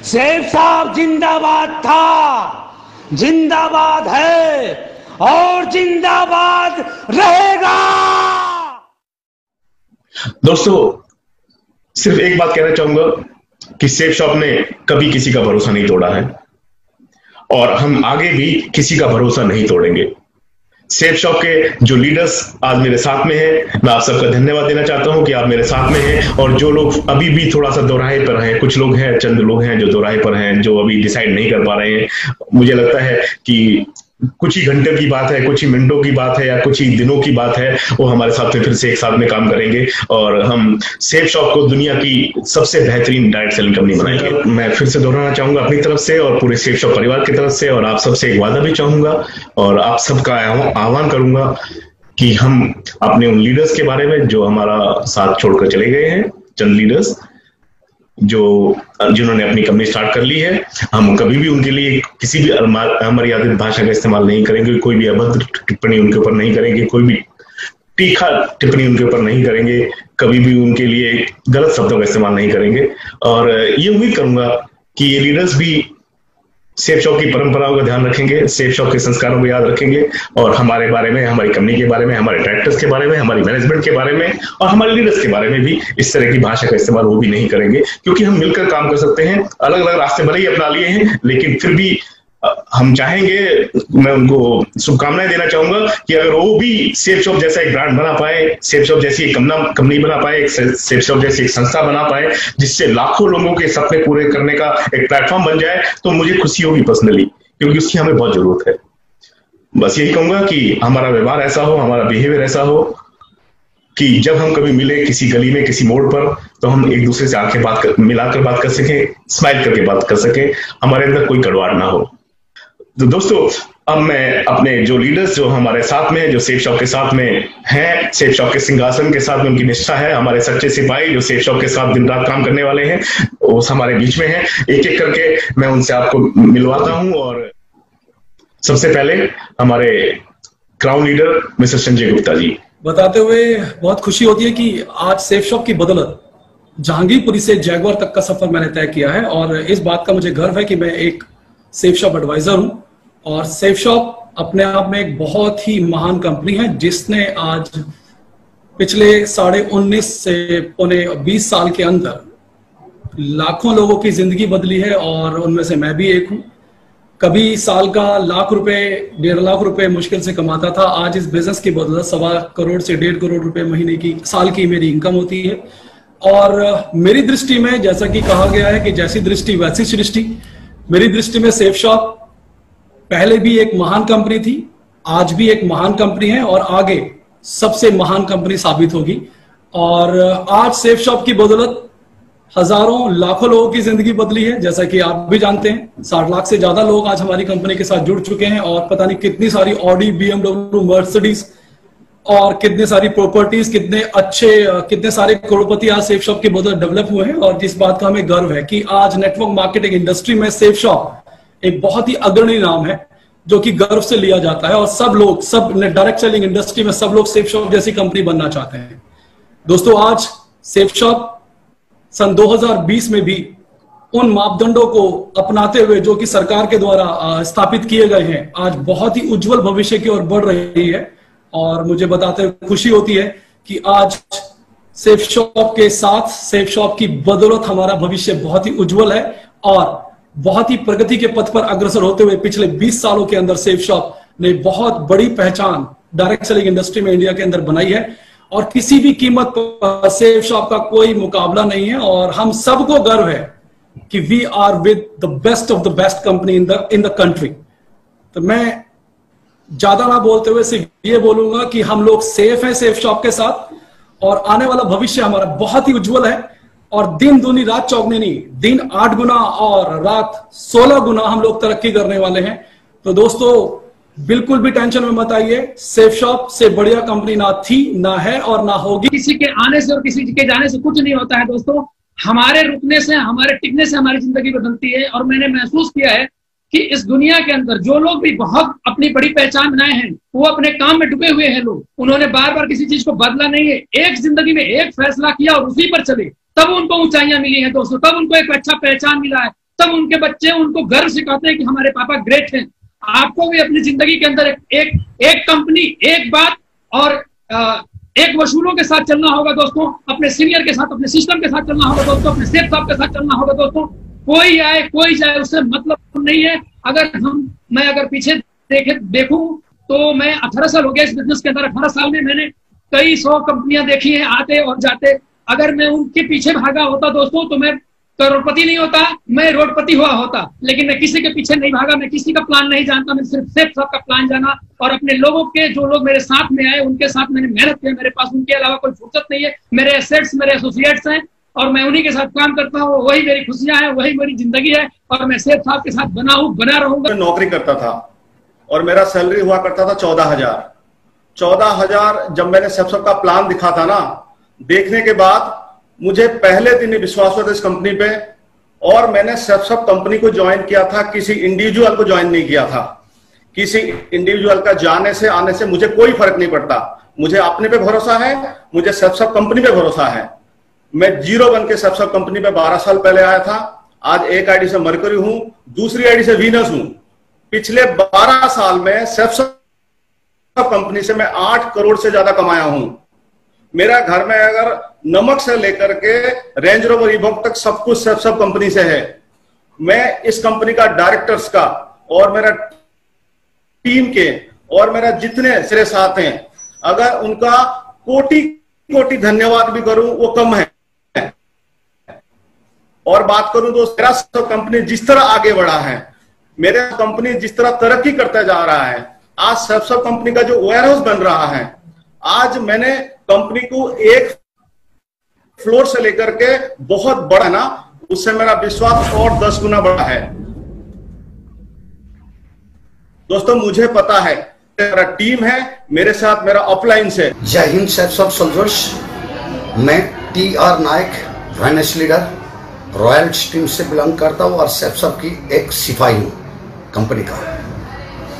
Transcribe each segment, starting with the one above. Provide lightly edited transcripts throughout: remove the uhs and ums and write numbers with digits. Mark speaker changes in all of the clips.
Speaker 1: सेठ साहब जिंदाबाद था, जिंदाबाद है और जिंदाबाद रहेगा।
Speaker 2: दोस्तों, सिर्फ एक बात कहना चाहूंगा कि सेफ शॉप ने कभी किसी का भरोसा नहीं तोड़ा है और हम आगे भी किसी का भरोसा नहीं तोड़ेंगे। सेफ शॉप के जो लीडर्स आज मेरे साथ में हैं, मैं आप सबका धन्यवाद देना चाहता हूं कि आप मेरे साथ में हैं। और जो लोग अभी भी थोड़ा सा दोराहे पर हैं, कुछ लोग हैं, चंद लोग हैं जो दोराहे पर हैं, जो अभी डिसाइड नहीं कर पा रहे हैं, मुझे लगता है कि कुछ ही घंटे की बात है, कुछ ही मिनटों की बात है या कुछ ही दिनों की बात है, वो हमारे साथ में फिर से एक साथ में काम करेंगे और हम सेफ शॉप को दुनिया की सबसे बेहतरीन डायरेक्ट सेलिंग कंपनी बनाएंगे। मैं फिर से दोहराना चाहूंगा अपनी तरफ से और पूरे सेफ शॉप परिवार की तरफ से, और आप सबसे एक वादा भी चाहूंगा और आप सबका आह्वान करूंगा कि हम अपने उन लीडर्स के बारे में जो हमारा साथ छोड़कर चले गए हैं, चंद लीडर्स जिन्होंने अपनी कंपनी स्टार्ट कर ली है, हम कभी भी उनके लिए किसी भी अमर्यादित भाषा का इस्तेमाल नहीं करेंगे, कोई भी अभद्र टिप्पणी उनके ऊपर नहीं करेंगे, कोई भी तीखा टिप्पणी उनके ऊपर नहीं करेंगे, कभी भी उनके लिए गलत शब्दों का इस्तेमाल नहीं करेंगे। और ये उम्मीद करूंगा कि ये लीडर्स भी सेफ शॉप की परंपराओं का ध्यान रखेंगे, सेफ शॉप के संस्कारों को याद रखेंगे और हमारे बारे में, हमारी कंपनी के बारे में, हमारे डायरेक्टर्स के बारे में, हमारी मैनेजमेंट के बारे में और हमारे लीडर्स के बारे में भी इस तरह की भाषा का इस्तेमाल वो भी नहीं करेंगे, क्योंकि हम मिलकर काम कर सकते हैं। अलग अलग रास्ते भले ही अपना लिए हैं, लेकिन फिर भी हम चाहेंगे, मैं उनको शुभकामनाएं देना चाहूंगा कि अगर वो भी सेफ शॉप जैसा एक ब्रांड बना पाए, सेफ शॉप जैसी एक कंपनी बना पाए, एक सेफ शॉप जैसी एक संस्था बना पाए जिससे लाखों लोगों के सपने पूरे करने का एक प्लेटफॉर्म बन जाए, तो मुझे खुशी होगी पर्सनली, क्योंकि उसकी हमें बहुत जरूरत है। बस यही कहूंगा कि हमारा व्यवहार ऐसा हो, हमारा बिहेवियर ऐसा हो कि जब हम कभी मिले किसी गली में, किसी मोड़ पर, तो हम एक दूसरे से आंखें मिलाकर बात कर सकें, स्माइल करके बात कर सकें, हमारे अंदर कोई कड़वाड़ ना हो। तो दोस्तों, अब मैं अपने जो लीडर्स जो हमारे साथ में, जो सेफ शॉप के साथ में हैं, सेफ शॉप के सिंहासन के साथ में उनकी निष्ठा है, हमारे सच्चे सिपाही जो सेफ शॉप के साथ दिन रात काम करने वाले हैं, वो हमारे बीच में हैं। एक एक करके मैं उनसे आपको मिलवाता हूं और सबसे पहले हमारे crown leader mister Sanjay Gupta ji.
Speaker 3: बताते हुए बहुत खुशी होती है कि आज सेफ शॉप की बदौलत जहांगीरपुरी से जैगुआर तक का सफर मैंने तय किया है और इस बात का मुझे गर्व है कि मैं एक सेफ शॉप एडवाइजर हूं। और सेफ शॉप अपने आप में एक बहुत ही महान कंपनी है जिसने आज पिछले 19.5 से पौने 20 साल के अंदर लाखों लोगों की जिंदगी बदली है और उनमें से मैं भी एक हूं। कभी साल का लाख रुपए, 1.5 लाख रुपए मुश्किल से कमाता था, आज इस बिजनेस की बदौलत 1.25 करोड़ से 1.5 करोड़ रुपए महीने की, साल की मेरी इनकम होती है। और मेरी दृष्टि में, जैसा कि कहा गया है कि जैसी दृष्टि वैसी सृष्टि, मेरी दृष्टि में सेफ शॉप पहले भी एक महान कंपनी थी, आज भी एक महान कंपनी है और आगे सबसे महान कंपनी साबित होगी। और आज सेफ शॉप की बदौलत हजारों लाखों लोगों की जिंदगी बदली है। जैसा कि आप भी जानते हैं, 60 लाख से ज्यादा लोग आज हमारी कंपनी के साथ जुड़ चुके हैं और पता नहीं कितनी सारी ऑडी, BMW, मर्सिडीज और कितने सारी प्रॉपर्टीज, कितने सारे करोड़पति आज सेफ शॉप की बदौलत डेवलप हुए हैं। और जिस बात का हमें गर्व है कि आज नेटवर्क मार्केटिंग इंडस्ट्री में सेफ शॉप एक बहुत ही अग्रणी नाम है जो कि गर्व से लिया जाता है और सब डायरेक्ट सेलिंग इंडस्ट्री में सब लोग सेफ शॉप जैसी कंपनी बनना चाहते हैं। दोस्तों, आज सेफ शॉप सन 2020 में भी उन मापदंडों को अपनाते हुए जो कि सरकार के द्वारा स्थापित किए गए हैं, आज बहुत ही उज्जवल भविष्य की ओर बढ़ रही है। और मुझे बताते हुए खुशी होती है कि आज सेफ शॉप के साथ, सेफ शॉप की बदौलत हमारा भविष्य बहुत ही उज्जवल है और बहुत ही प्रगति के पथ पर अग्रसर होते हुए पिछले 20 सालों के अंदर सेफ शॉप ने बहुत बड़ी पहचान डायरेक्ट सेलिंग इंडस्ट्री में इंडिया के अंदर बनाई है और किसी भी कीमत पर सेफ शॉप का कोई मुकाबला नहीं है। और हम सबको गर्व है कि we are with the best of the best company in the country. तो मैं ज्यादा ना बोलते हुए सिर्फ ये बोलूंगा कि हम लोग सेफ हैं सेफ शॉप के साथ और आने वाला भविष्य हमारा बहुत ही उज्जवल है और दिन दूनी रात चौगनी नहीं, दिन 8 गुना और रात 16 गुना हम लोग तरक्की करने वाले हैं। तो दोस्तों, बिल्कुल भी टेंशन में मत आइए, सेफ शॉप से बढ़िया कंपनी ना थी, ना है और ना होगी।
Speaker 4: किसी के आने से और किसी के जाने से कुछ नहीं होता है दोस्तों, हमारे रुकने से, हमारे टिकने से हमारी जिंदगी बदलती है। और मैंने महसूस किया है कि इस दुनिया के अंदर जो लोग भी बहुत अपनी बड़ी पहचान बनाए हैं, वो अपने काम में डूबे हुए हैं लोग, उन्होंने बार बार किसी चीज को बदला नहीं है, एक जिंदगी में एक फैसला किया और उसी पर चले, तब उनको ऊंचाइयां मिली हैं दोस्तों, तब उनको एक अच्छा पहचान मिला है। तब उनके बच्चे उनको गर्व से कहते हैं कि हमारे पापा ग्रेट हैं। आपको भी अपनी जिंदगी के अंदर एक कंपनी, एक बात और एक वसूलों के साथ चलना होगा दोस्तों, अपने सीनियर के साथ, अपने सिस्टम के साथ चलना होगा दोस्तों, अपने सेठ साहब के साथ चलना होगा दोस्तों। कोई आए कोई जाए उससे मतलब नहीं है। मैं अगर पीछे देखूं तो मैं 18 साल हो गया इस बिजनेस के अंदर। 18 साल में मैंने कई 100 कंपनियां देखी हैं आते और जाते। अगर मैं उनके पीछे भागा होता दोस्तों तो मैं करोड़पति नहीं होता, मैं रोडपति हुआ होता। लेकिन मैं किसी के पीछे नहीं भागा, मैं किसी का प्लान नहीं जानता, मैं सिर्फ सेठ साहब का प्लान जाना और अपने लोगों के, जो लोग मेरे साथ में आए उनके साथ मैंने मेहनत की। मेरे पास उनके अलावा कोई फुर्सत नहीं है। मेरे एसेट्स, मेरे एसोसिएट्स हैं और मैं उन्हीं के साथ काम करता हूँ। वही मेरी खुशियां हैं, वही मेरी जिंदगी है और मैं सेठ साहब के साथ बना रहूंगा।
Speaker 5: मैं नौकरी करता था और मेरा सैलरी हुआ करता था 14,000। 14,000 जब मैंने सेफ का प्लान दिखा था ना, देखने के बाद मुझे पहले दिन ही विश्वास हुआ था इस कंपनी पे और मैंने सेफ कंपनी को ज्वाइन किया था। किसी इंडिविजुअल को ज्वाइन नहीं किया था। किसी इंडिविजुअल का जाने से आने से मुझे कोई फर्क नहीं पड़ता। मुझे अपने पे भरोसा है, मुझे सेफ कंपनी पे भरोसा है। मैं जीरो बन के सेफ कंपनी पे 12 साल पहले आया था। आज एक आईडी से मरकरी हूं, दूसरी आईडी से वीनस हूं। पिछले 12 साल में सेफ कंपनी से मैं 8 करोड़ से ज्यादा कमाया हूं। मेरा घर में अगर नमक से लेकर के रेंज रोवर इवॉक तक सब कुछ सेफ कंपनी से है। मैं इस कंपनी का डायरेक्टर्स का और मेरा टीम के और मेरा जितने सिरे साथ हैं, अगर उनका कोटि कोटि धन्यवाद भी करूं वो कम है। और बात करूं तो मेरा कंपनी जिस तरह आगे बढ़ा है, मेरे कंपनी जिस तरह तरक्की करता जा रहा है, आज सेफ कंपनी का जो वेयरहाउस बन रहा है, आज मैंने कंपनी को एक फ्लोर से लेकर के बहुत बड़ा ना, उससे मेरा विश्वास और 10 गुना बड़ा है। दोस्तों मुझे पता है मेरा टीम है, मेरे साथ मेरा अपलाइन से।
Speaker 6: जय हिंद सेफ सोल्जर्स। मैं TR नायक, फाइनेंस लीडर, रॉयल्स टीम से बिलोंग करता हूँ और सेफ की एक सिपाही हूँ कंपनी का।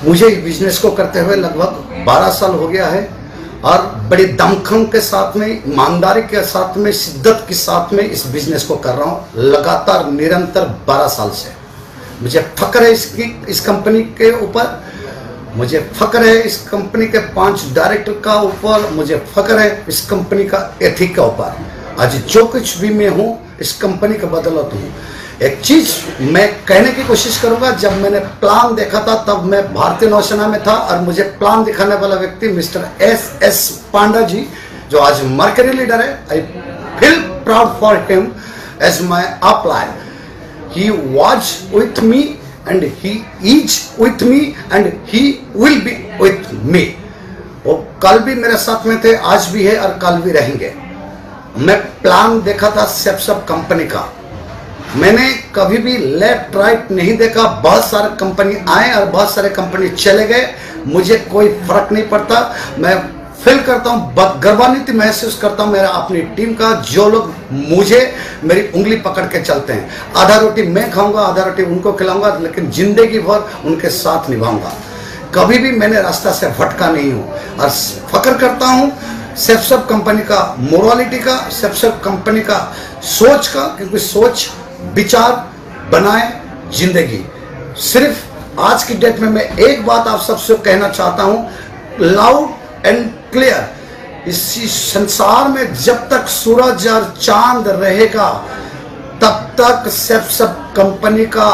Speaker 6: मुझे इस बिजनेस को करते हुए लगभग 12 साल हो गया है और बड़ी दमखम के साथ में, ईमानदारी के साथ में, शिद्दत के साथ में इस बिजनेस को कर रहा हूँ लगातार निरंतर 12 साल से। मुझे फक्र है इस कंपनी के ऊपर, मुझे फक्र है इस कंपनी के 5 डायरेक्टर का ऊपर, मुझे फक्र है इस कंपनी का एथिक के ऊपर। आज जो कुछ भी मैं हूँ इस कंपनी का बदौलत हूँ। एक चीज मैं कहने की कोशिश करूंगा, जब मैंने प्लान देखा था तब मैं भारतीय नौसेना में था और मुझे प्लान दिखाने वाला व्यक्ति मिस्टर SS पांडा जी, जो आज मर्करी लीडर है, I feel proud for him as my upline. He was with me and he is with me and he will be with me. वो कल भी मेरे साथ में थे, आज भी है और कल भी रहेंगे। मैं प्लान देखा था सेफ कंपनी का, मैंने कभी भी लेफ्ट राइट नहीं देखा। बहुत सारे कंपनी आए और बहुत सारे कंपनी चले गए, मुझे कोई फर्क नहीं पड़ता। मैं फील करता हूँ, गर्वान्वित महसूस करता हूँ मेरा अपनी टीम का, जो लोग मुझे मेरी उंगली पकड़ के चलते हैं। आधा रोटी मैं खाऊंगा, आधा रोटी उनको खिलाऊंगा, लेकिन जिंदगी भर उनके साथ निभाऊंगा। कभी भी मैंने रास्ता से भटका नहीं हूँ और फक्र करता हूँ सेफ कंपनी का मोरालिटी का, सेफ कंपनी का सोच का, क्योंकि सोच विचार बनाए जिंदगी। सिर्फ आज की डेट में मैं एक बात आप सबसे कहना चाहता हूं, लाउड एंड क्लियर, इसी संसार में जब तक सूरज और चांद रहेगा तब तक सेफ कंपनी का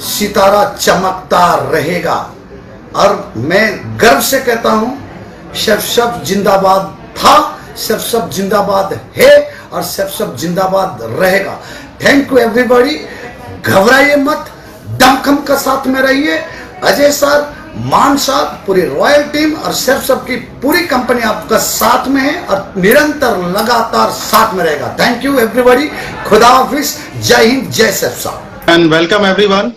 Speaker 6: सितारा चमकता रहेगा। और मैं गर्व से कहता हूं, सेफ जिंदाबाद था, सेफ जिंदाबाद है और सेफ जिंदाबाद रहेगा। Thank you everybody. घबराइए मत, दमखम का साथ में रहिए। अजय सर, मान साहब, पूरी रॉयल टीम और सेफ की पूरी कंपनी आपका साथ में है और निरंतर लगातार साथ में रहेगा। Thank you everybody. खुदा हाफिज। जय हिंद, जय सेफ साहब।
Speaker 7: And welcome everyone.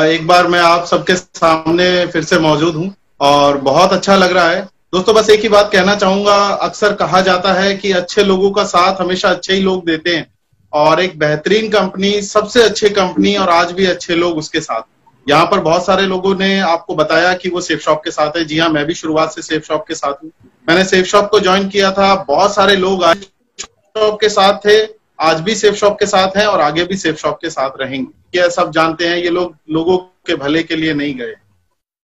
Speaker 7: एक बार मैं आप सबके सामने फिर से मौजूद हूं और बहुत अच्छा लग रहा है। दोस्तों बस एक ही बात कहना चाहूंगा, अक्सर कहा जाता है कि अच्छे लोगों का साथ हमेशा अच्छे ही लोग देते हैं और एक बेहतरीन कंपनी, सबसे अच्छी कंपनी और आज भी अच्छे लोग उसके साथ। यहाँ पर बहुत सारे लोगों ने आपको बताया कि वो सेफ शॉप के साथ है। जी हाँ, मैं भी शुरुआत से सेफ शॉप के साथ हूँ। मैंने सेफ शॉप को ज्वाइन किया था, बहुत सारे लोग आज शॉप के साथ थे। आज भी सेफ शॉप के साथ हैं और आगे भी सेफ शॉप के साथ रहेंगे। ये सब जानते हैं, ये लोग लोगों के भले के लिए नहीं गए,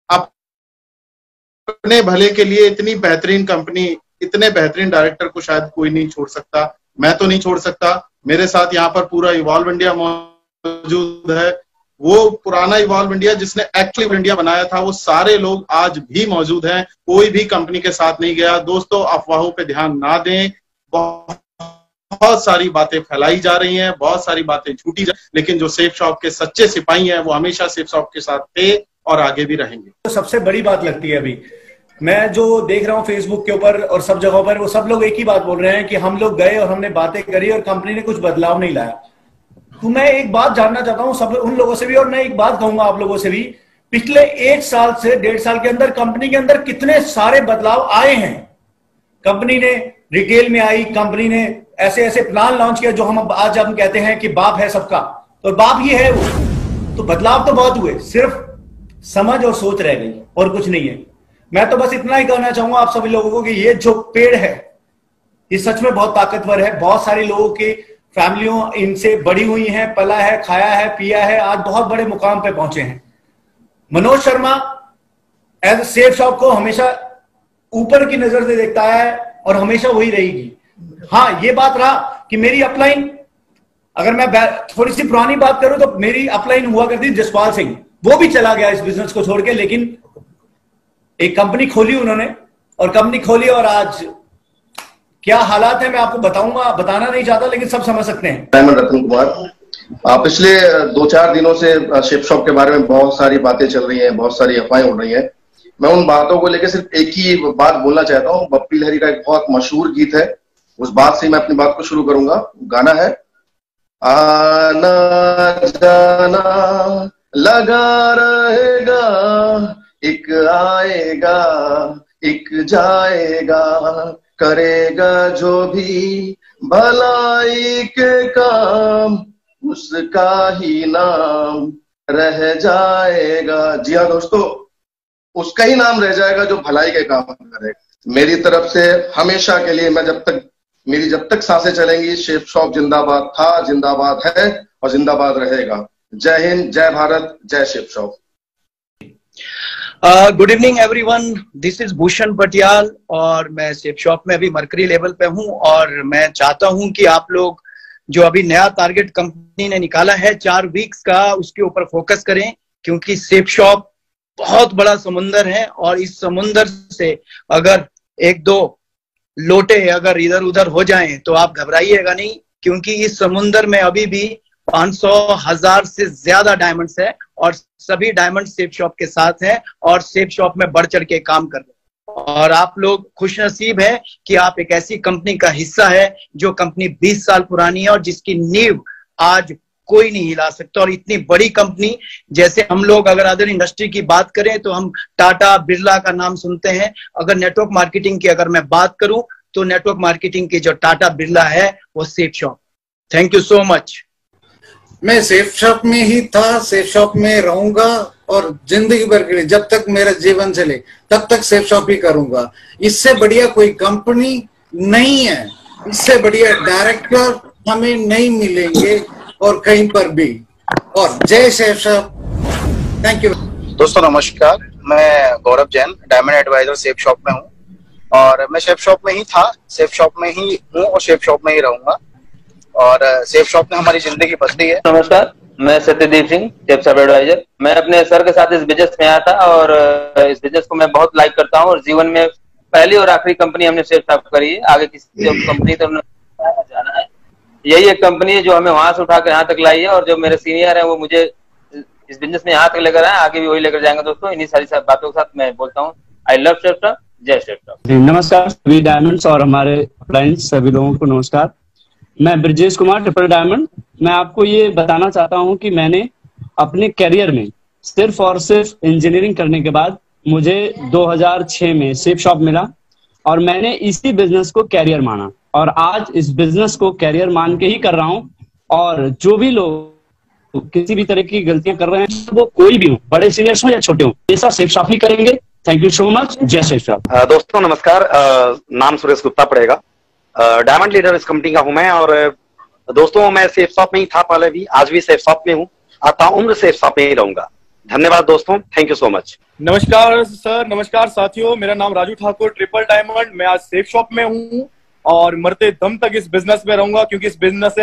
Speaker 7: अपने भले के लिए। इतनी बेहतरीन कंपनी, इतने बेहतरीन डायरेक्टर को शायद कोई नहीं छोड़ सकता, मैं तो नहीं छोड़ सकता। मेरे साथ यहाँ पर पूरा इवॉल्व इंडिया मौजूद है। वो पुराना इवॉल्व इंडिया जिसने एक्चुअली इंडिया बनाया था, वो सारे लोग आज भी मौजूद हैं। कोई भी कंपनी के साथ नहीं गया। दोस्तों, अफवाहों पे ध्यान ना दें। बहुत सारी बातें फैलाई जा रही हैं, बहुत सारी बातें झूठी, लेकिन जो सेफ शॉप के सच्चे सिपाही हैं वो हमेशा सेफ शॉप के साथ थे और आगे भी रहेंगे।
Speaker 8: तो सबसे बड़ी बात लगती है, अभी मैं जो देख रहा हूँ फेसबुक के ऊपर और सब जगहों पर, वो सब लोग एक ही बात बोल रहे हैं कि हम लोग गए और हमने बातें करी और कंपनी ने कुछ बदलाव नहीं लाया। तो मैं एक बात जानना चाहता हूँ सब उन लोगों से भी, और मैं एक बात कहूंगा आप लोगों से भी, पिछले 1 साल से 1.5 साल के अंदर कंपनी के अंदर कितने सारे बदलाव आए हैं। कंपनी ने रिटेल में आई, कंपनी ने ऐसे ऐसे प्लान लॉन्च किया जो हम आज कहते हैं कि बाप है सबका, तो बाप ही है वो। तो बदलाव तो बहुत हुए, सिर्फ समझ और सोच रह गई और कुछ नहीं है। मैं तो बस इतना ही कहना चाहूंगा आप सभी लोगों को कि ये जो पेड़ है ये सच में बहुत ताकतवर है। बहुत सारे लोगों की फैमिलियों इनसे बड़ी हुई हैं, पला है, खाया है, पिया है, आज बहुत बड़े मुकाम पे पहुंचे हैं। Manoj Sharma as Safe Shop को हमेशा ऊपर की नजर से देखता है और हमेशा वही रहेगी। हाँ, ये बात रहा कि मेरी अपलाइन, अगर मैं थोड़ी सी पुरानी बात करूं तो मेरी अपलाइन हुआ करती जसपाल सिंह, वो भी चला गया इस बिजनेस को छोड़ के, लेकिन एक कंपनी खोली उन्होंने और कंपनी खोली और आज क्या हालात है मैं आपको बताऊंगा, बताना नहीं चाहता लेकिन सब समझ सकते हैं।
Speaker 9: डायमंड रतन कुमार, पिछले 2-4 दिनों से सेफ शॉप के बारे में बहुत सारी बातें चल रही हैं, बहुत सारी अफवाहें उड़ रही हैं। मैं उन बातों को लेकर सिर्फ एक ही बात बोलना चाहता हूँ। बप्पी लहरी का एक बहुत मशहूर गीत है, उस बात से मैं अपनी बात को शुरू करूंगा। गाना है, आना जाना लगा रहेगा, एक आएगा एक जाएगा, करेगा जो भी भलाई के काम, उसका ही नाम रह जाएगा। जी हाँ दोस्तों, उसका ही नाम रह जाएगा जो भलाई के काम करेगा। मेरी तरफ से हमेशा के लिए, मैं जब तक सांसें चलेंगी, सेफ शॉप जिंदाबाद था, जिंदाबाद है और जिंदाबाद रहेगा। जय हिंद, जय भारत, जय Safe Shop.
Speaker 10: Good evening everyone, this is Bhushan Patiyal और मैं सेफ शॉप में अभी मरकरी लेवल पे हूं और मैं चाहता हूं कि आप लोग जो अभी नया टारगेट कंपनी ने निकाला है 4 वीक्स का, उसके ऊपर फोकस करें, क्योंकि सेफ शॉप बहुत बड़ा समुंदर है और इस समुंदर से अगर 1-2 लोटे अगर इधर उधर हो जाएं तो आप घबराइएगा नहीं, क्योंकि इस समुंदर में अभी भी 500,000 से ज्यादा डायमंड्स है और सभी डायमंड सेफ शॉप के साथ हैं और सेफ शॉप में बढ़ चढ़ के काम कर रहे हैं। और आप लोग खुशनसीब है कि आप एक ऐसी कंपनी का हिस्सा है जो कंपनी 20 साल पुरानी है और जिसकी नींव आज कोई नहीं हिला सकता। और इतनी बड़ी कंपनी, जैसे हम लोग अगर अदर इंडस्ट्री की बात करें तो हम टाटा बिरला का नाम सुनते हैं। अगर नेटवर्क मार्केटिंग की अगर मैं बात करूं तो नेटवर्क मार्केटिंग की जो टाटा बिरला है वो safe shop. Thank you so much.
Speaker 11: मैं सेफ शॉप में ही था, सेफ शॉप में रहूंगा और जिंदगी भर के लिए जब तक मेरा जीवन चले तब तक सेफ शॉप ही करूंगा। इससे बढ़िया कोई कंपनी नहीं है, इससे बढ़िया डायरेक्टर हमें नहीं मिलेंगे और कहीं पर भी। और जय सेफ शॉप, थैंक यू।
Speaker 12: दोस्तों नमस्कार, मैं Gaurav Jain, diamond adviser safe shop में हूँ और मैं सेफ शॉप में ही था, सेफ शॉप में ही हूँ और सेफ शॉप में ही रहूंगा और सेफ शॉप ने हमारी जिंदगी बदली है।
Speaker 13: नमस्कार, मैं Satyadeep Singh, Safe Shop advisor. मैं अपने सर के साथ इस बिजनेस में आया था और इस बिजनेस को मैं बहुत लाइक करता हूँ और जीवन में पहली और आखिरी कंपनी हमने सेफ शॉप करी है। आगे किसी कंपनी तो जाना है, यही एक कंपनी है जो हमें वहां से उठा कर यहाँ तक लाई है और जो मेरे सीनियर है वो मुझे इस बिजनेस में यहाँ तक लेकर आए, आगे भी वही लेकर जाएंगे। दोस्तों इन्हीं सारी बातों के साथ मैं बोलता हूँ, आई लव सेफ शॉप, जय सेफ शॉप।
Speaker 14: नमस्कार सभी डायमंड्स और हमारे क्लाइंट्स सभी लोगों को नमस्कार। मैं ब्रजेश कुमार, ट्रिपल डायमंड। मैं आपको ये बताना चाहता हूँ कि मैंने अपने करियर में सिर्फ और सिर्फ इंजीनियरिंग करने के बाद मुझे 2006 में सेफ शॉप मिला और मैंने इसी बिजनेस को कैरियर माना और आज इस बिजनेस को कैरियर मान के ही कर रहा हूँ। और जो भी लोग किसी भी तरह की गलतियां कर रहे हैं, वो कोई भी हो, बड़े सीनियर्स हो या छोटे हो, ऐसा सेफ शॉप ही करेंगे। थैंक यू सो मच, जय सेफ शॉप।
Speaker 15: दोस्तों नमस्कार, नाम सुरेश गुप्ता पड़ेगा, डायमंड लीडर इस कंपनी का हूं मैं और दोस्तों मैं सेफ शॉप में ही था पहले भी, आज भी सेफ शॉप में हूँ और ताउम्र सेफ शॉप में ही रहूंगा। धन्यवाद दोस्तों, थैंक यू सो मच।
Speaker 16: नमस्कार सर, नमस्कार साथियों, मेरा नाम राजू ठाकुर, ट्रिपल डायमंड। मैं आज सेफ शॉप में हूँ और मरते दम तक इस बिजनेस में रहूंगा, क्योंकि इस बिजनेस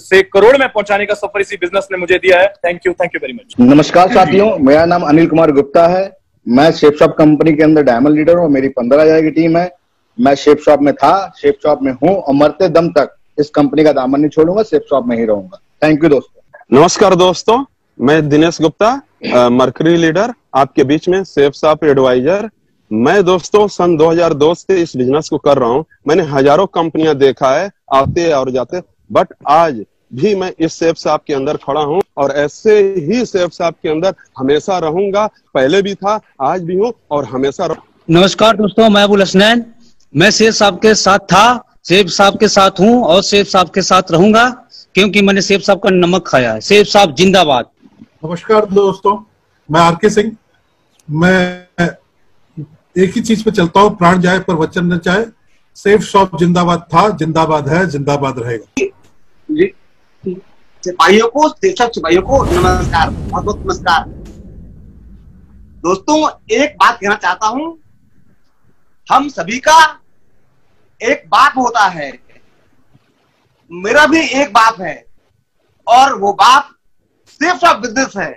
Speaker 16: से करोड़ में पहुंचाने का सफर इसी बिजनेस ने मुझे दिया है। Thank you very much.
Speaker 17: नमस्कार साथियों, मेरा नाम अनिल कुमार गुप्ता है। मैं सेफ शॉप कंपनी के अंदर डायमंड लीडर हूँ। मेरी 15 हजार की टीम है। मैं सेफ शॉप में था, सेफ शॉप में हूँ और मरते दम तक इस कंपनी का दामन नहीं छोड़ूंगा, सेफ शॉप में ही रहूंगा। थैंक यू दोस्तों।
Speaker 18: नमस्कार दोस्तों, मैं दिनेश गुप्ता, मर्करी लीडर, आपके बीच में सेफ शॉप एडवाइजर। मैं दोस्तों सन 2002 से इस बिजनेस को कर रहा हूं। मैंने हजारों कंपनियां देखा है आते और जाते, बट आज भी मैं इस सेफ शॉप के अंदर खड़ा हूं और ऐसे ही सेफ शॉप के अंदर हमेशा रहूंगा। पहले भी था, आज भी हूं और हमेशा
Speaker 19: नमस्कार दोस्तों, मैं अबुल हसनैन। मैं सेफ शॉप के साथ था, सेफ शॉप के साथ हूं और सेफ शॉप के साथ रहूंगा, क्योंकि मैंने सेफ शॉप का नमक खाया है। सेफ शॉप जिंदाबाद।
Speaker 20: नमस्कार दोस्तों, मैं आरके सिंह। मैं एक ही चीज पे चलता हूँ, प्राण जाए पर वचन न जाए। सेफ शॉप जिंदाबाद था, जिंदाबाद है, जिंदाबाद रहेगा।
Speaker 21: सिपाहियों को, सेफ शॉप सिपाहियों को नमस्कार, बहुत बहुत नमस्कार। दोस्तों एक बात कहना चाहता हूं, हम सभी का एक बाप होता है, मेरा भी एक बाप है और वो बाप सेफ शॉप बिजनेस है।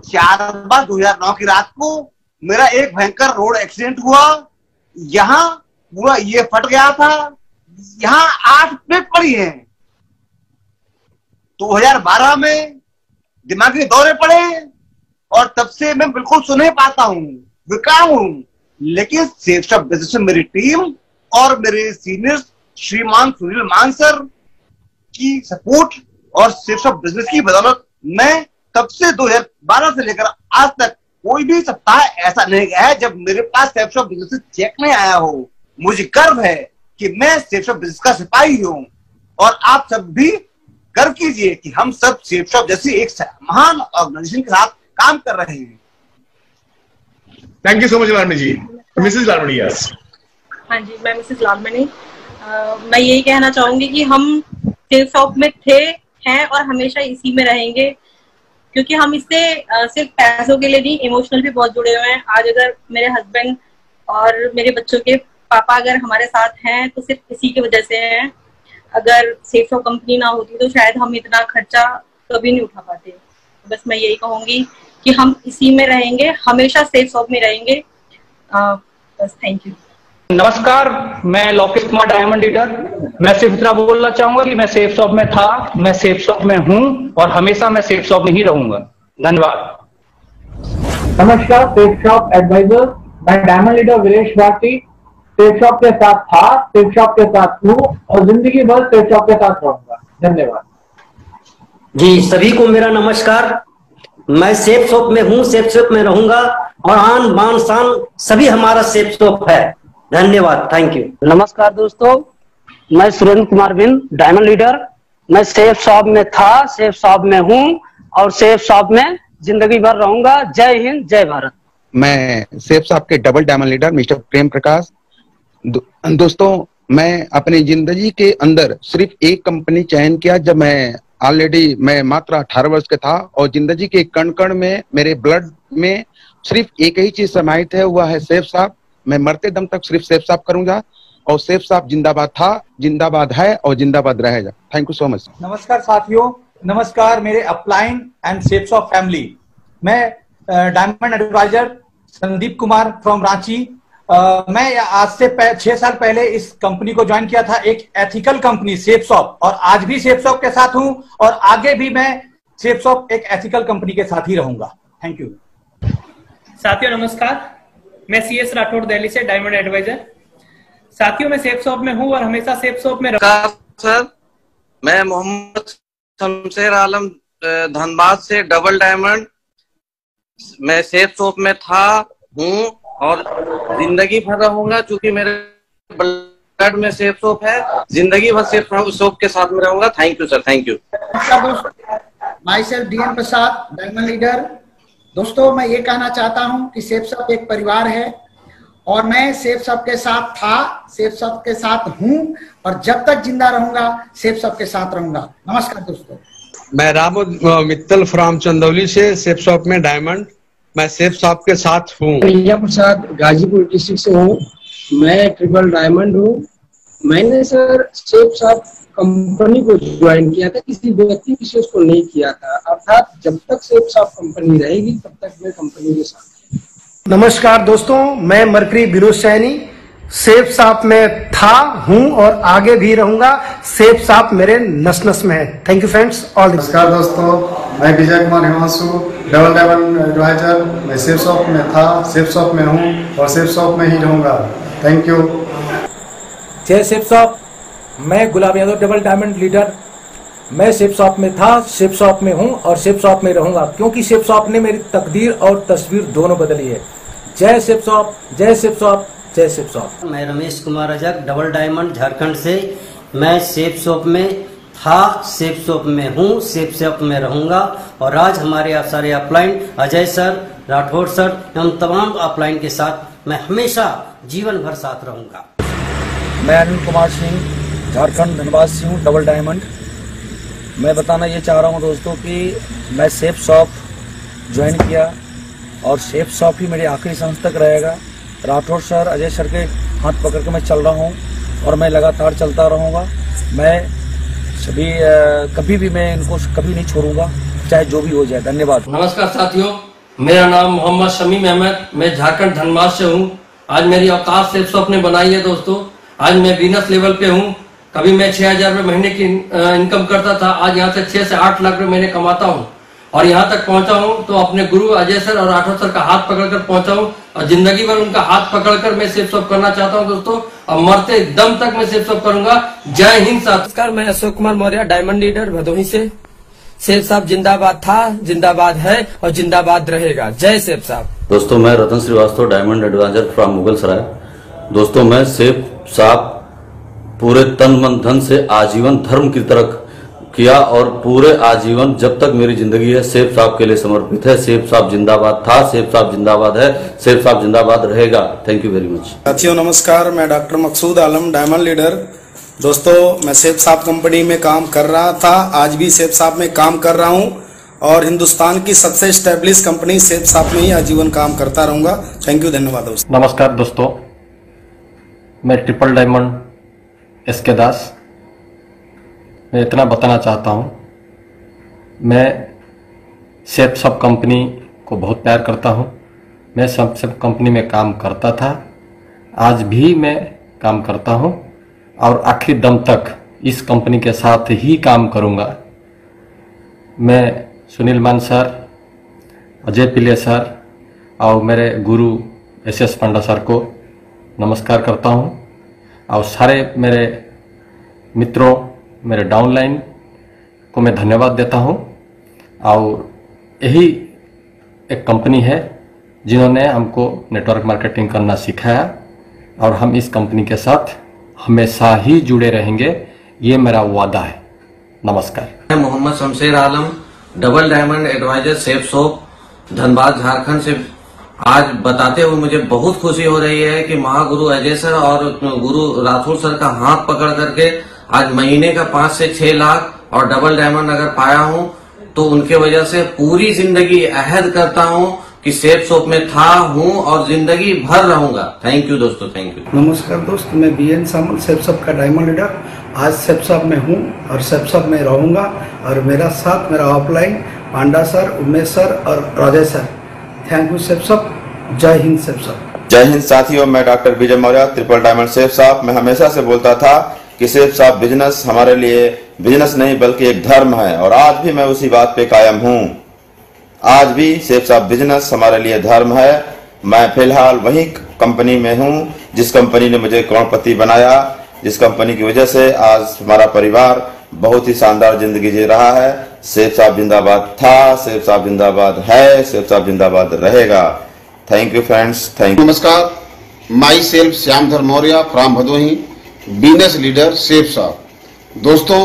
Speaker 21: 4/2009 की रात को मेरा एक भयंकर रोड एक्सीडेंट हुआ। यहाँ पूरा ये फट गया था, यहाँ 8 प्लेट पड़ी है। 2012 में दिमागी दौरे पड़े और तब से मैं बिल्कुल सुन नहीं पाता हूँ, विकलांग हूँ। लेकिन सेफ शॉप बिजनेस में मेरी टीम और मेरे सीनियर श्रीमान सुनील मान सर की सपोर्ट और सेफ शॉप बिजनेस की बदौलत मैं तब से 2012 से लेकर आज तक कोई भी सप्ताह ऐसा नहीं गया है जब मेरे पास सेफ शॉप बिजनेस चेक नहीं आया हो। मुझे गर्व है कि मैं सेफ शॉप बिजनेस का सिपाही हूँ और आप सब भी गर्व कीजिए कि हम सब सेफ शॉप जैसी एक महान ऑर्गेनाइजेशन के साथ काम कर रहे हैं।
Speaker 2: Thank you so much Lalmani ji. Mrs Lalmani, yes.
Speaker 22: हाँ जी, मैं मिसेस लालमणि। मैं यही कहना चाहूंगी कि हम सेफ शॉप में थे, हैं और हमेशा इसी में रहेंगे, क्योंकि हम इससे सिर्फ पैसों के लिए नहीं, इमोशनल भी बहुत जुड़े हुए हैं। आज अगर मेरे हस्बैंड और मेरे बच्चों के पापा अगर हमारे साथ हैं तो सिर्फ इसी की वजह से हैं। अगर सेफ शॉप कंपनी ना होती तो शायद हम इतना खर्चा कभी नहीं उठा पाते। बस मैं यही कहूंगी कि हम इसी में रहेंगे, हमेशा सेफ शॉप में रहेंगे। बस थैंक यू।
Speaker 23: नमस्कार, मैं लोकेश कुमार, डायमंड लीडर। मैं सिर्फ इतना बोलना चाहूंगा कि मैं सेफ शॉप में था, मैं सेफ शॉप में हूं और हमेशा मैं सेफ शॉप में ही रहूंगा। धन्यवाद।
Speaker 24: नमस्कार, सेफ शॉप एडवाइजर। मैं diamond leader Viresh Bharti. Safe Shop के साथ था, सेफ शॉप के साथ हूँ और जिंदगी भर सेफ शॉप के साथ रहूंगा। धन्यवाद
Speaker 25: जी। सभी को मेरा नमस्कार। मैं सेफ शॉप में हूँ, सेफ शॉप में रहूंगा और आन बान शान सभी हमारा सेफ शॉप है। धन्यवाद, थैंक यू।
Speaker 14: नमस्कार दोस्तों, मैं सुरेंद्र कुमार बिन, डायमंड लीडर। मैं सेफ शॉप में था, सेफ शॉप में हूँ और सेफ शॉप में जिंदगी भर रहूंगा। जय हिंद, जय भारत।
Speaker 26: मैं सेफ शॉप के double diamond leader mister Prem Prakash. दोस्तों मैं अपनी जिंदगी के अंदर सिर्फ एक कंपनी चयन किया जब मैं मात्र 18 वर्ष का था और जिंदगी के कण कण में, मेरे ब्लड में सिर्फ एक ही चीज समाहित है, वह है सेफ शॉप। मैं मरते दम तक सिर्फ सेफ शॉप करूंगा और सेफ शॉप जिंदाबाद था, जिंदाबाद है और जिंदाबाद रहेगा। Thank you so much.
Speaker 8: नमस्कार साथियों, नमस्कार मेरे upline and safe shop family. मैं diamond adviser Sandeep Kumar from Ranchi. मैं आज से 6 साल पहले इस कंपनी को ज्वाइन किया था, एक एथिकल कंपनी सेफ शॉप, और आज भी सेफ शॉप के साथ हूं और आगे भी मैं सेफ शॉप एक एथिकल कंपनी के साथ ही रहूंगा। Thank you.
Speaker 27: साथियों नमस्कार, मैं CS राठौड़ दिल्ली से, डायमंड एडवाइजर। साथियों मैं सेफ शॉप में हूं और हमेशा सेफ शॉप में रहूंगा।
Speaker 28: सर, मैं मोहम्मद शमशेर आलम धनबाद से, डबल डायमंड। मैं सेफ शॉप में था, हूं और जिंदगी भर रहूंगा, क्योंकि मेरे ब्लड में सेफ शॉप है। जिंदगी भर सेफ शॉप के साथ में रहूंगा। Thank you sir, thank you.
Speaker 29: My self DN Prasad, diamond leader. दोस्तों मैं ये कहना चाहता हूँ कि सेफ शॉप एक परिवार है और मैं सेफ शॉप के साथ था, सेफ शॉप के साथ हूँ और जब तक जिंदा रहूंगा सेफ शॉप के साथ रहूंगा। नमस्कार दोस्तों।
Speaker 1: मैं रामू मित्तल फ्रॉम चंदौली से सेफ शॉप में डायमंड, मैं सेफ शॉप के साथ हूँ।
Speaker 3: प्रिया प्रसाद गाजीपुर डिस्ट्रिक्ट से हूँ, मैं ट्रिपल डायमंड हूँ। मैंने सर सेफ शॉप कंपनी को ज्वाइन किया था, किसी व्यक्ति विशेष को नहीं किया था, अर्थात जब तक सेफ शॉप कंपनी रहेगी तब तक मैं कंपनी के साथ।
Speaker 4: नमस्कार दोस्तों, मैं mercury Vinod Saini safe shop में था, हूं और आगे भी रहूंगा। सेफ शॉप मेरे नस नस में है। Thank you friends all.
Speaker 5: नमस्कार दोस्तों, मैं Vijay Kumar Himanshu, double diamond adviser. मैं सेफ शॉप में था, सेफ शॉप में हूं और सेफ शॉप में ही रहूंगा। Thank you.
Speaker 6: जय सेफ शॉप। मैं Gulab Yadav, double diamond leader. मैं सेफ शॉप में था, सेफ शॉप में हूं और सेफ शॉप में रहूंगा, क्योंकि सेफ शॉप ने मेरी तकदीर और तस्वीर दोनों बदली है। जय सेफ शॉप, जय सेफ शॉप, जय सेफ शॉप।
Speaker 25: मैं रमेश कुमार अजक, डबल डायमंड झारखंड से। मैं सेफ शॉप में था, सेफ शॉप में हूँ, सेफ शॉप में रहूंगा और आज हमारे सारे upline Ajay sir, Rathore sir एवं तमाम अपलाइन के साथ मैं हमेशा जीवन भर साथ रहूंगा।
Speaker 6: मैं अनिल कुमार सिंह, झारखंड धनबाद से हूँ, डबल डायमंड। मैं बताना ये चाह रहा हूँ दोस्तों कि मैं सेफ शॉप ज्वाइन किया और सेफ शॉप ही मेरे आखिरी सांस तक रहेगा। राठौर सर, अजय सर के हाथ पकड़ के मैं चल रहा हूँ और मैं लगातार चलता रहूँगा। मैं सभी कभी भी मैं इनको कभी नहीं छोड़ूंगा, चाहे जो भी हो जाए। धन्यवाद।
Speaker 7: नमस्कार साथियों, मेरा नाम मोहम्मद शमीम अहमद, मैं झारखंड धनबाद से हूँ। आज मेरी अवकाश सेफ शॉप ने बनाई है दोस्तों। आज मैं बिजनेस लेवल पे हूँ। कभी मैं 6,000 रुपये महीने की इनकम करता था, आज यहाँ से 6 से 8 लाख रुपए महीने कमाता हूँ और यहाँ तक पहुँचा हूँ तो अपने गुरु अजय सर और राठौर सर का हाथ पकड़कर पहुँचा हूँ और जिंदगी भर उनका हाथ पकड़कर मैं सेफ शॉप करना चाहता हूँ दोस्तों और मरते दम तक मैं सेफ शॉप करूंगा। जय हिंद साथ।
Speaker 9: नमस्कार, मैं अशोक कुमार मौर्य, डायमंड लीडर भदोही से। सेफ शॉप जिंदाबाद था, जिंदाबाद है और जिंदाबाद रहेगा। जय सेफ शॉप।
Speaker 10: दोस्तों, मैं Ratan Srivastava, diamond adviser from Mughal Sarai. दोस्तों, मैं सेफ शॉप पूरे तन मन धन से आजीवन धर्म की तरह किया और पूरे आजीवन जब तक मेरी जिंदगी है सेफ शॉप के लिए समर्पित है। सेफ शॉप जिंदाबाद था, सेफ शॉप जिंदाबाद है, सेफ शॉप जिंदाबाद रहेगा। Thank you very much.
Speaker 11: साथियों नमस्कार, मैं डॉक्टर मकसूद आलम, डायमंड लीडर। दोस्तों, मैं सेफ शॉप कंपनी में काम कर रहा था, आज भी सेफ शॉप में काम कर रहा हूं और हिंदुस्तान की सबसे स्टैब्लिश कंपनी सेफ शॉप में ही आजीवन काम करता रहूंगा। थैंक यू, धन्यवाद दोस्तों।
Speaker 30: नमस्कार दोस्तों, मैं ट्रिपल डायमंड एसके दास। मैं इतना बताना चाहता हूँ, मैं सेफ शॉप कंपनी को बहुत प्यार करता हूँ। मैं सेफ शॉप कंपनी में काम करता था, आज भी मैं काम करता हूँ और आखिरी दम तक इस कंपनी के साथ ही काम करूँगा। मैं सुनील मान सर, अजय पिल्ले सर और मेरे गुरु एस पांडा सर को नमस्कार करता हूँ और सारे मेरे मित्रों, मेरे डाउनलाइन को मैं धन्यवाद देता हूं। और यही एक कंपनी है जिन्होंने हमको नेटवर्क मार्केटिंग करना सिखाया और हम इस कंपनी के साथ हमेशा ही जुड़े रहेंगे, ये मेरा वादा है। नमस्कार।
Speaker 28: मैं Mohammad Shamsher Alam, double diamond adviser, safe shop, Dhanbad Jharkhand से। आज बताते हुए मुझे बहुत खुशी हो रही है कि महागुरु अजय सर और गुरु राठौर सर का हाथ पकड़ करके आज महीने का 5 से 6 लाख और डबल डायमंड अगर पाया हूं तो उनके वजह से पूरी जिंदगी अहद करता हूं कि सेफ शॉप में था, हूं और जिंदगी भर रहूंगा। थैंक यू दोस्तों, थैंक यू।
Speaker 6: नमस्कार दोस्त, मैं बीएन सामल, सेफ शॉप का डायमंड लीडर। आज सेफ शॉप में हूँ और सेफ शॉप में रहूंगा और मेरा साथ मेरा offline Panda sir, Umesh sir और Rajesh sir. Thank you safe shop. Jai Hind safe shop.
Speaker 31: Jai Hind साथियों, मैं doctor Vijay Maurya, triple diamond safe shop. मैं हमेशा से बोलता था कि सेफ शॉप बिजनेस हमारे लिए बिजनेस नहीं बल्कि एक धर्म है और आज भी मैं उसी बात पे कायम हूँ। आज भी सेफ शॉप बिजनेस हमारे लिए धर्म है। मैं फिलहाल वही कंपनी में हूँ जिस कंपनी ने मुझे करोड़पति बनाया, जिस कंपनी की वजह से आज हमारा परिवार बहुत ही शानदार जिंदगी जी रहा है। सेफ शॉप जिंदाबाद था, सेफ शॉप जिंदाबाद है, सेफ शॉप जिंदाबाद रहेगा। Thank you friends, thank you.
Speaker 32: नमस्कार, myself Shyamdhar Maurya from Bhadohi, business leader safe shop. दोस्तों,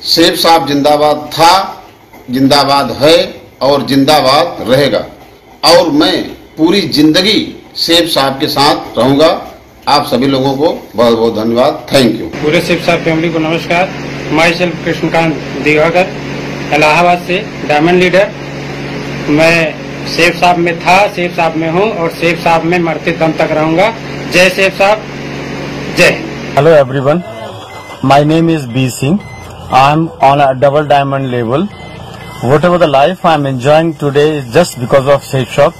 Speaker 32: सेफ शॉप जिंदाबाद था, जिंदाबाद है और जिंदाबाद रहेगा और मैं पूरी जिंदगी सेफ साहब के साथ रहूंगा। आप सभी लोगों को बहुत बहुत धन्यवाद। Thank you.
Speaker 2: पूरे सेफ साहब फैमिली को नमस्कार। माई सेल्फ कृष्णकांत दिवाकर, इलाहाबाद से डायमंड लीडर। मैं सेफ साहब में था, सेफ साहब में हूँ और सेफ साहब में मरते दम तक रहूंगा। जय सेफ साहब, जय।
Speaker 12: Hello everyone, my name is B Singh. I am on a double diamond level. Whatever the life I am enjoying today is just because of Safe Shop.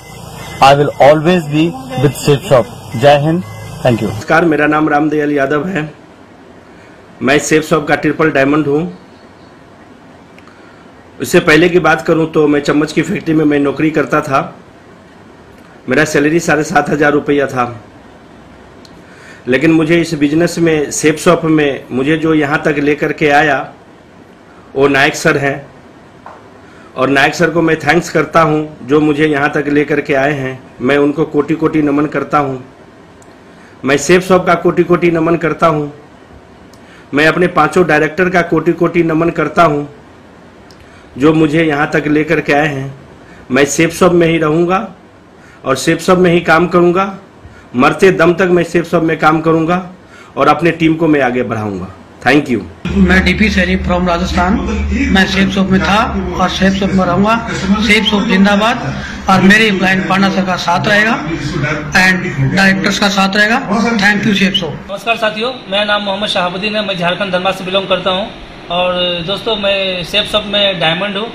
Speaker 12: I will always be with Safe Shop. Jai Hind, thank you.
Speaker 13: नमस्कार, मेरा नाम रामदयाल यादव है। मैं safe shop का triple diamond हूँ। इससे पहले की बात करूँ तो मैं चम्मच की फैक्ट्री में मैं नौकरी करता था। मेरा सैलरी 7,500 रुपया था। लेकिन मुझे इस बिजनेस में, सेफ शॉप में, मुझे जो यहाँ तक लेकर के आया वो नायक सर हैं। और नायक सर को मैं थैंक्स करता हूँ जो मुझे यहाँ तक लेकर के आए हैं। मैं उनको कोटि कोटि नमन करता हूँ। मैं सेफ शॉप का कोटि कोटि नमन करता हूँ। मैं अपने 5 डायरेक्टर का कोटि कोटि नमन करता हूँ जो मुझे यहाँ तक लेकर के आए हैं। मैं सेफ शॉप में ही रहूँगा और सेफ शॉप में ही काम करूँगा। मरते दम तक मैं सेफ शॉप में काम करूँगा और अपने टीम को मैं आगे बढ़ाऊँगा। Thank you.
Speaker 15: मैं डीपी शरीफ फ्रॉम राजस्थान। मैं सेफ शॉप में था और सेफ शॉप में रहूँगा। सेफ शॉप जिंदाबाद। और मेरे क्लाइंट पार्टनर सर का साथ रहेगा एंड डायरेक्टर्स का साथ रहेगा। Thank you safe shop.
Speaker 16: नमस्कार साथियों, मेरा नाम मोहम्मद शहाबुद्दीन है। मैं झारखंड धनबाद से बिलोंग करता हूँ। और दोस्तों, मैं सेफ शॉप में डायमंड हूँ।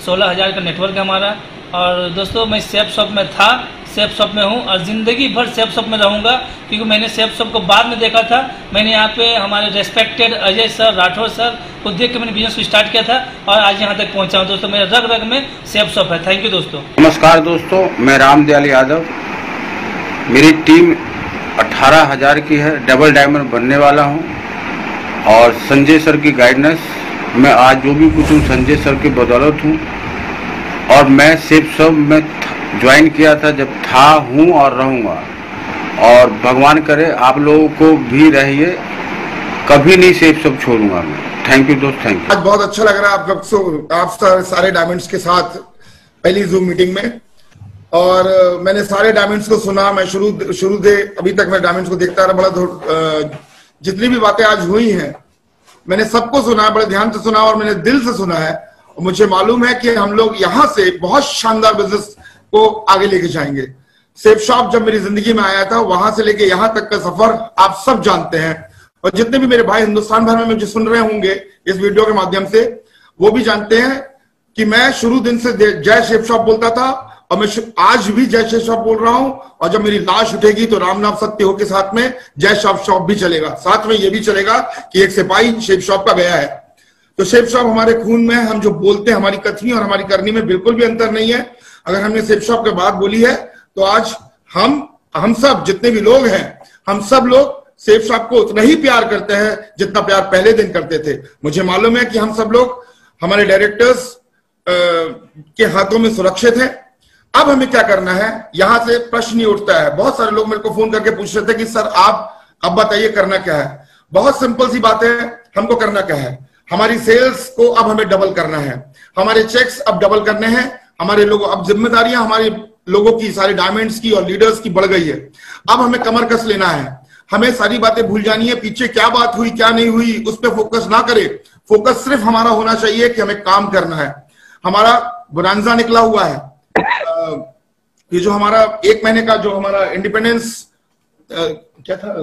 Speaker 16: 16,000 का नेटवर्क है हमारा। और दोस्तों, मैं सेफ शॉप में था, सेफ शॉप में हूँ और ज़िंदगी भर सेफ शॉप में रहूँगा, क्योंकि मैंने सेफ शॉप को बाद में देखा था। मैंने यहाँ पे हमारे respected Ajay sir, Rathore sir को देख के मैंने बिजनेस को स्टार्ट किया था और आज यहाँ तक पहुँचा हूँ। दोस्तों, मेरे रग रग में सेफ शॉप है। थैंक यू दोस्तों।
Speaker 26: नमस्कार दोस्तों, मैं रामदयाल यादव। मेरी टीम 18,000 की है। डबल डायमंड बनने वाला हूँ और संजय सर की गाइडेंस मैं आज जो भी कुछ हूँ संजय सर की बदौलत हूँ। और मैं सेफ शॉप में ज्वाइन किया था, जब था, हूँ और रहूँगा। और भगवान करे आप लोगों को भी रहिए, कभी नहीं सेफ शॉप छोड़ूंगा मैं। थैंक यू दोस्त, थैंक यू।
Speaker 17: आज बहुत अच्छा लग रहा है आप सारे डायमंड्स के साथ पहली जूम मीटिंग में। और मैंने सारे डायमंड्स को सुना। मैं शुरू से अभी तक मैं डायमंड्स को देखता रहा। बड़ा जितनी भी बातें आज हुई हैं मैंने सबको सुना, बड़े ध्यान से सुना और मैंने दिल से सुना है। और मुझे मालूम है कि हम लोग यहाँ से बहुत शानदार बिजनेस को आगे लेके जाएंगे। सेफ शॉप जब मेरी जिंदगी में आया था, वहां से लेके यहाँ तक का सफर आप सब जानते हैं। और जितने भी मेरे भाई हिंदुस्तान भर में मुझे सुन रहे होंगे इस वीडियो के माध्यम से, वो भी जानते हैं कि मैं शुरू दिन से जय सेफ शॉप बोलता था और मैं आज भी जय सेफ शॉप बोल रहा हूं। और जब मेरी लाश उठेगी तो राम नाम सत्य हो के साथ में जय शॉप भी चलेगा। साथ में ये भी चलेगा कि एक सिपाही सेफ शॉप का गया है। तो सेफ शॉप हमारे खून में है। हम जो बोलते हैं, हमारी कथनी और हमारी करनी में बिल्कुल भी अंतर नहीं है। अगर हमने सेफ शॉप के बात बोली है तो आज हम सब जितने भी लोग हैं, हम सब लोग सेफ शॉप को उतना ही प्यार करते हैं जितना प्यार पहले दिन करते थे। मुझे मालूम है कि हम सब लोग हमारे डायरेक्टर्स के हाथों में सुरक्षित हैं। अब हमें क्या करना है, यहां से प्रश्न ही उठता है। बहुत सारे लोग मेरे को फोन करके पूछ रहे थे कि सर आप अब बताइए करना क्या है। बहुत सिंपल सी बात है, हमको करना क्या है। हमारी सेल्स को अब हमें डबल करना है, हमारे चेक्स अब डबल करने हैं। हमारे लोगों, अब जिम्मेदारियां हमारे लोगों की, सारे डायमंड्स की और लीडर्स की बढ़ गई है। अब हमें कमर कस लेना है। हमें सारी बातें भूल जानी है, पीछे क्या बात हुई क्या नहीं हुई उस पर फोकस ना करें। फोकस सिर्फ हमारा होना चाहिए कि हमें काम करना है। हमारा बोनांजा निकला हुआ है। ये जो हमारा 1 महीने का जो हमारा इंडिपेंडेंस क्या था,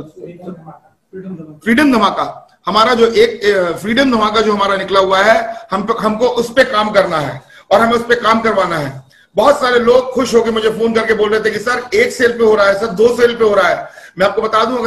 Speaker 17: फ्रीडम धमाका, हमारा जो एक फ्रीडम धमाका जो हमारा निकला हुआ है, हमको उस पर काम करना है और हमें उस पर काम करवाना है। बहुत सारे लोग खुश होकर मुझे फोन करके बोल रहे थे कि सर 1 सेल पे हो रहा है, सर 2 सेल पे हो रहा है। मैं आपको बता दूं,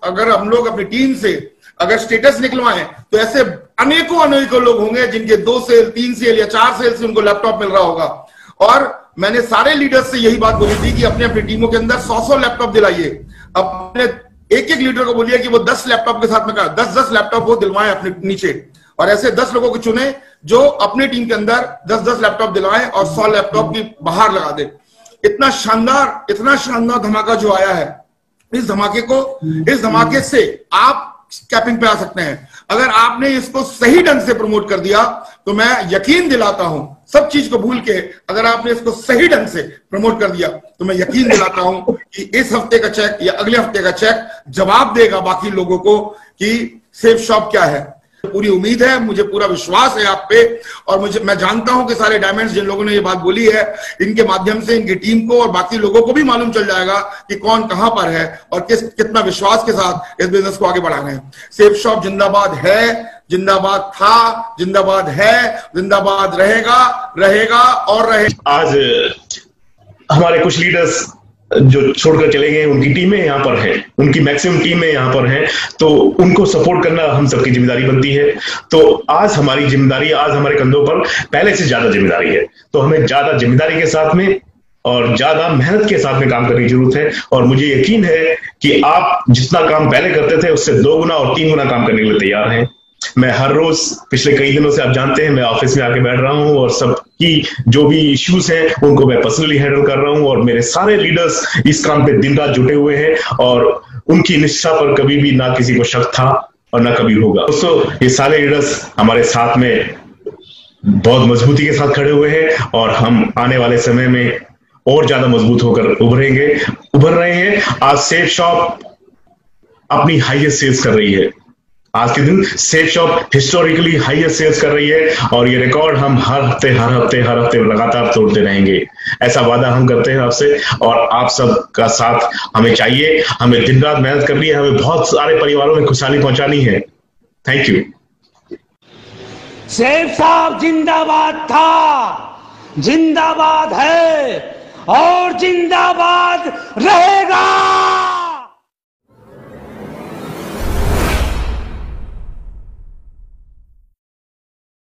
Speaker 17: अगर हम लोग अपनी टीम से अगर स्टेटस निकलवाएं तो ऐसे अनेकों लोग होंगे जिनके 2 सेल, 3 सेल या 4 सेल से उनको लैपटॉप मिल रहा होगा। और मैंने सारे लीडर्स से यही बात बोली थी कि अपने अपनी टीमों के अंदर 100 लैपटॉप दिलाइए। अपने एक लीडर को बोलिए कि वो 10 लैपटॉप के साथ में 10 लैपटॉप वो दिलवाएं अपने नीचे। और ऐसे 10 लोगों को चुने जो अपने टीम के अंदर 10 लैपटॉप दिलाएं और 100 लैपटॉप की बाहर लगा दे। इतना शानदार धमाका जो आया है, इस धमाके से आप कैपिंग पे आ सकते हैं। अगर आपने इसको सही ढंग से प्रमोट कर दिया तो मैं यकीन दिलाता हूं सब चीज को भूल के अगर आपने इसको सही ढंग से प्रमोट कर दिया तो मैं यकीन दिलाता हूं कि इस हफ्ते का चेक या अगले हफ्ते का चेक जवाब देगा बाकी लोगों को कि सेफ शॉप क्या है। पूरी उम्मीद है, मुझे पूरा विश्वास है आप पे, और मैं जानता हूं कि सारे डायमंड्स जिन लोगों ने ये बात बोली है इनके माध्यम से इनकी टीम को और बाकी लोगों को भी मालूम चल जाएगा कि कौन कहां पर है और कितना विश्वास के साथ इस बिजनेस को आगे बढ़ा रहे हैं। सेफ शॉप जिंदाबाद है, जिंदाबाद था, जिंदाबाद है, जिंदाबाद रहेगा, रहेगा और रहेगा।
Speaker 1: आज हमारे कुछ लीडर्स जो छोड़कर चले गए, उनकी टीमें यहाँ पर हैं, उनकी मैक्सिमम टीमें यहाँ पर हैं, तो उनको सपोर्ट करना हम सबकी जिम्मेदारी बनती है। तो आज हमारी जिम्मेदारी, आज हमारे कंधों पर पहले से ज्यादा जिम्मेदारी है, तो हमें ज्यादा जिम्मेदारी के साथ में और ज्यादा मेहनत के साथ में काम करने की जरूरत है। और मुझे यकीन है कि आप जितना काम पहले करते थे उससे 2 गुना और 3 गुना काम करने के लिए तैयार हैं। मैं हर रोज पिछले कई दिनों से आप जानते हैं मैं ऑफिस में आके बैठ रहा हूं और सबकी जो भी इश्यूज हैं उनको मैं पर्सनली हैंडल कर रहा हूं, और मेरे सारे लीडर्स इस काम पे दिन रात जुटे हुए हैं और उनकी निष्ठा पर कभी भी ना किसी को शक था और ना कभी होगा। दोस्तों, ये सारे लीडर्स हमारे साथ में बहुत मजबूती के साथ खड़े हुए हैं और हम आने वाले समय में और ज्यादा मजबूत होकर उभर रहे हैं। आज सेफ शॉप अपनी हाईएस्ट सेल्स कर रही है। आज के दिन Safe Shop historically highest sales कर रही है और ये रिकॉर्ड हम हर हफ्ते लगातार तोड़ते रहेंगे। ऐसा वादा हम करते हैं आपसे, और आप सब का साथ हमें चाहिए। हमें दिन रात मेहनत करनी है, हमें बहुत सारे परिवारों में खुशहाली पहुंचानी है। Thank you.
Speaker 8: सेफ शॉप जिंदाबाद था, जिंदाबाद है और जिंदाबाद रहेगा।